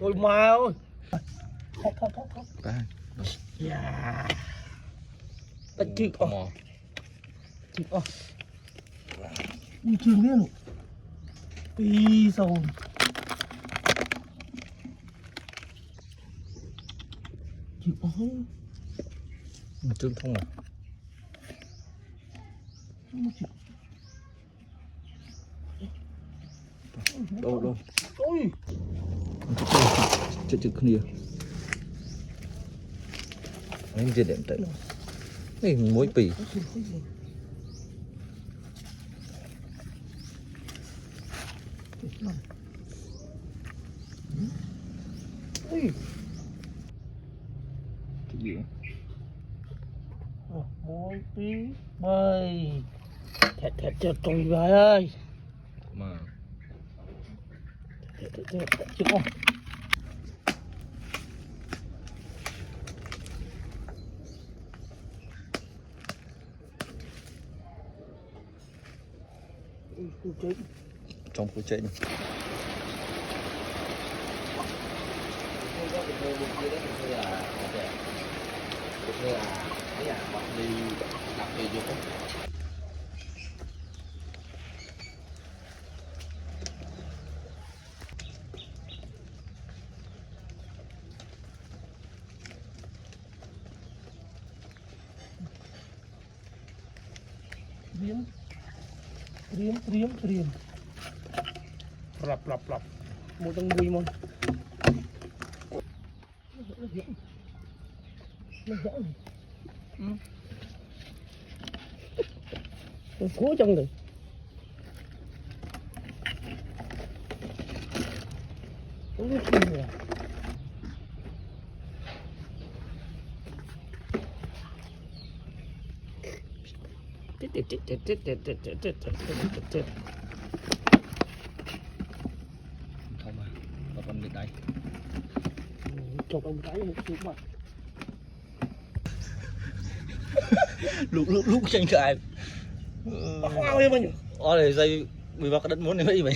Thôi mà ơi. Khóc. Dạ. Bắt chịu mò. Chịu đi trường lên. Đi rồi. Chịu Trương thông à? Đâu. Ôi. Chết kia. Anh chưa điểm tới. Này muối pì. Ui. Cái gì? Muối pí bơi. Thẹt trôi vậy ơi. Mà Thẹt chứ không. trong khu chạy này. Riêng. Lặp. Một trong mùi môn. Nó dễ này. Nó cố trong này. Nó không rồi. Không à, có con bên đây. Chọc ông cái một chút mặt. Lúc tranh cãi. Khoa đi mình. Để dây bị vào cái đất muốn này mấy mày.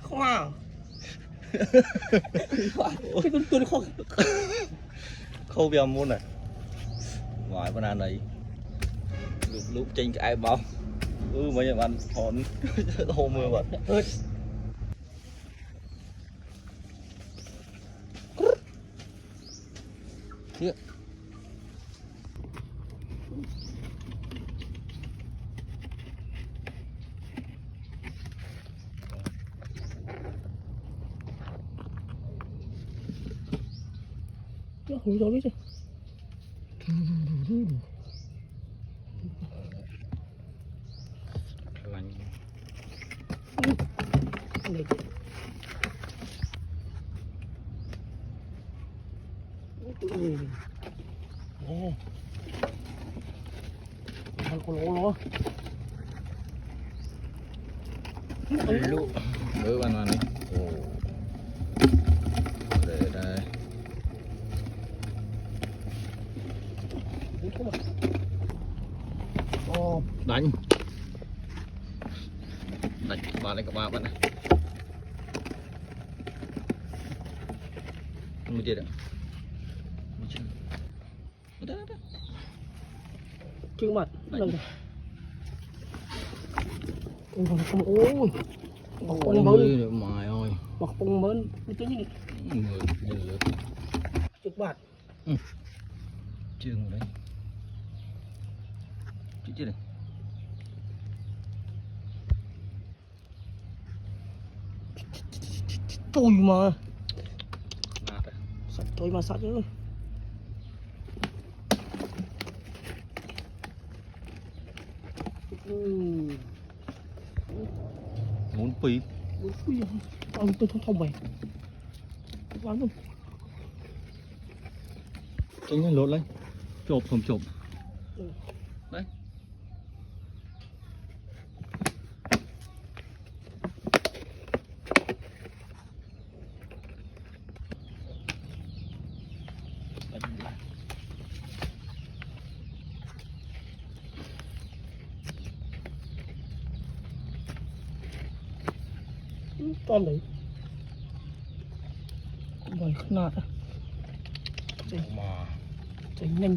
Khoa. Cái con không. Khâu bèo muốn này. Ngoài con ăn này. Lúc tranh cãi bao. Mấy nhà bạn hòn hồ mưa vật. Here. Nó hủy rồi chứ. Lạnh. Nè. Ăn con lỗ. Lụ. Bạn này. Ồ. Để đây. Đánh vào đây các bạn này. Không biết ạ. Chưa mặt lần rồi. Không ôi. Bọc bông mơn. Mày ơi. Bọc bông mơn. Cái gì? Trước mặt. Trường ở đây. Chứ này. Tôi mà. Sạch tôi mà sạch chứ. Muốn pí. Tôi không về. Bán luôn. Tránh lên lột lên. Chộp không chộp. Đấy. Con đấy. bồi nọt mà chỉnh nhanh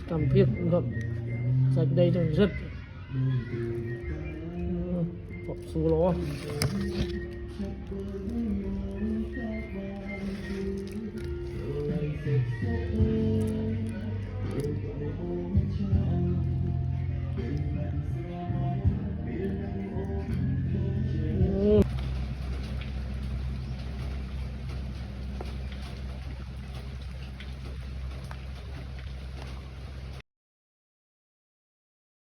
làm việc ngậm sạch đây rồi rất bỏ số nó